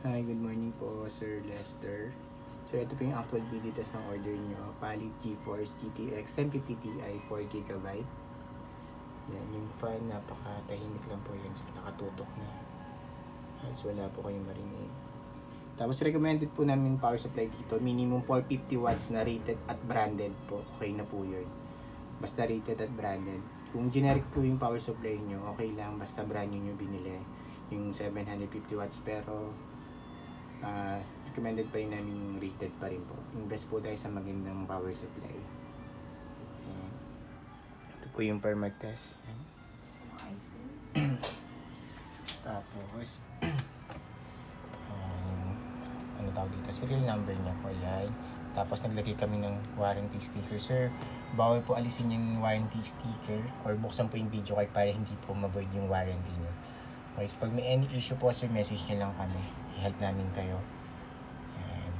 Hi, good morning po, Sir Lester. So, ito po yung actual video test ng order nyo. Palit GeForce GTX 1050 Ti 4GB. Yan, yung fan, napakatahimik lang po yan. So, nakatutok na. So, wala po kayong marinig. Tapos, recommended po namin power supply dito. Minimum 450 watts na rated at branded po. Okay na po yun. Basta rated at branded. Kung generic po yung power supply nyo, okay lang. Basta brand nyo binili. Yung 750 watts. Pero, recommended pa rin namin yung rated pa rin po. Invest po tayo sa magandang power supply. Ayan. Ito po yung per mark test. Tapos, ano tawag dito? Serial number niya po. Ayan. Tapos naglagay kami ng warranty sticker. Sir, bawal po alisin yung warranty sticker or buksan po yung video card para hindi po ma-void yung warranty niyo. Okay, so pag may any issue po, sir, message niyo lang kami. I-help namin kayo. Ayan.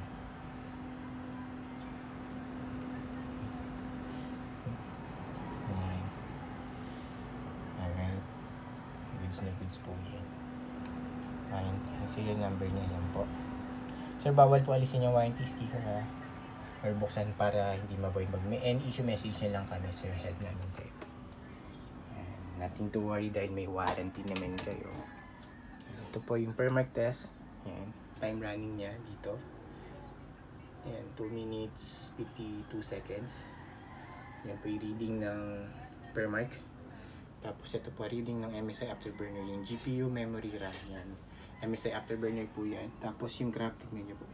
Ayan. Alright. Goods na goods po yan. Ayan. Serial number niya yan po. Sir, bawal po alisin yung warranty sticker ha. Or buksan para hindi ma-void. Mag may any issue, message niyo lang kami, sir. Help namin kayo. Ayan. Nothing to worry dahil may warranty naman kayo. Ito po yung per mark test. Ayan. Time running niya dito. Ayan. 2 minutes 52 seconds. Yan po yung reading ng per mark. Tapos ito po reading ng MSI Afterburner. Yung GPU memory RAM. Yan. MSI Afterburner po yan. Tapos yung graphic niyo po.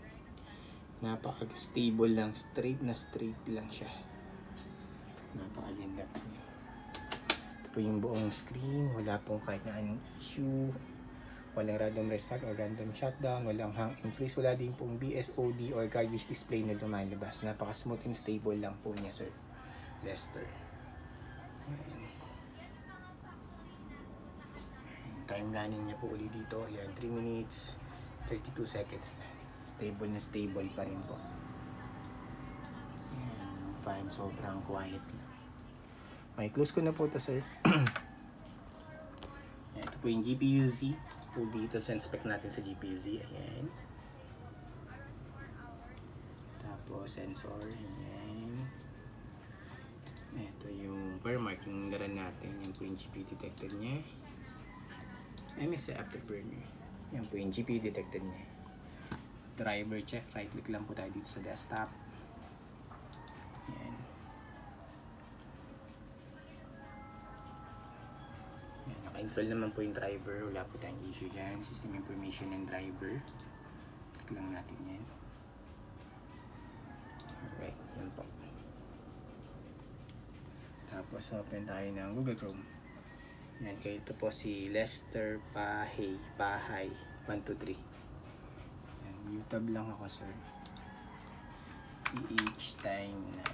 Napaka-stable lang. Straight lang siya. Napakaganda po niya. Ito po yung buong screen. Wala pong kahit na anong issue. Walang random restart or random shutdown. Walang hang and freeze. Wala din pong BSOD or garbage display na lumalabas. Napaka-smooth and stable lang po niya, Sir Lester. Ayan. Time running niya po ulit dito. Ayan, 3 minutes 32 seconds na. Stable pa rin po. Ayan, fine, sobrang quiet lang. Okay, close ko na po to, sir. Ayan, ito po yung GPU-Z. Po dito sa inspect natin sa GPU-Z. Ayan. Tapos sensor. Ayan. Ito yung per mark yung naran natin. Yan po yung GPU detected niya. MSI Afterburner. Yan po yung GPU detected niya. Driver check. Right click lang po tayo dito sa desktop. Yan. Yan. Naka-install naman po yung driver. Wala po tayong issue dyan. System information and driver. Click lang natin yan. Alright. Yan po. Tapos open tayo ng Google Chrome. Yan. Kaya ito po si Lester Bahay 123. YouTube lang ako, sir. PH time na.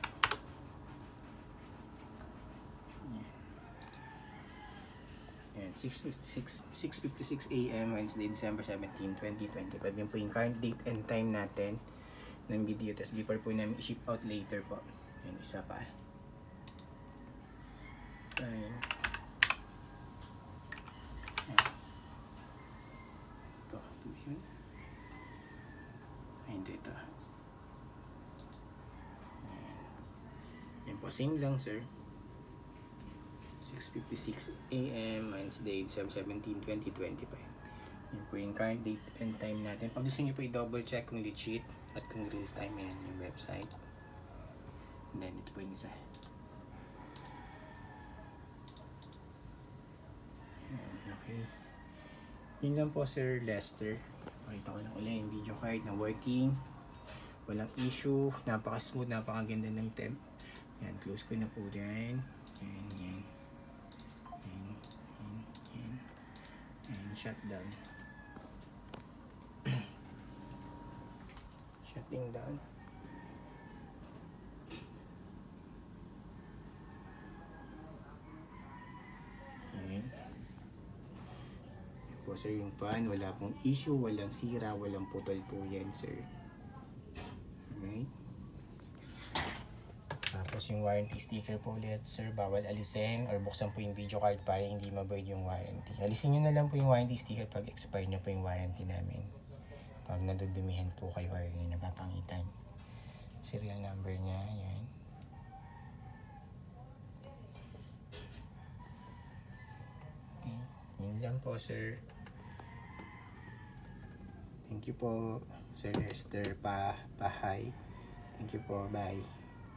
Yan. 6:56 AM Wednesday, December 17, 2025. Yan po yung current date and time natin ng video test before po namin i-ship out later po. Yan, isa pa. Ayan. Ito yun. Ito. Yan po, same lang, sir. 6:56 AM Wednesday, December 17, 2025. Yan po yung current date and time natin. Pag gusto nyo po i-double check kung legit at kung real time, yan yung website. And then ito po yung isa. Okay. Yun lang po, Sir Lester. Pakita ko lang ulit yung video card na working. Walang issue. Napaka-smooth, napakaganda ng temp. Yan, close ko na po dyan. Yan. And shutdown. Shutting down. Yan. Yan po, sir, yung fan. Wala pong issue, walang sira, walang putol po yan, sir. Alright. Tapos yung warranty sticker po ulit, sir, bawal alisin or buksan po yung video card para hindi ma-void yung warranty. Alisin nyo na lang po yung warranty sticker pag expire na po yung warranty namin. Pag nadudumihan po kayo or yung napapangitan. Serial number niya, yan. Okay. Yun lang po, sir. Thank you po, Sir Lester Pahay. Thank you po, bye.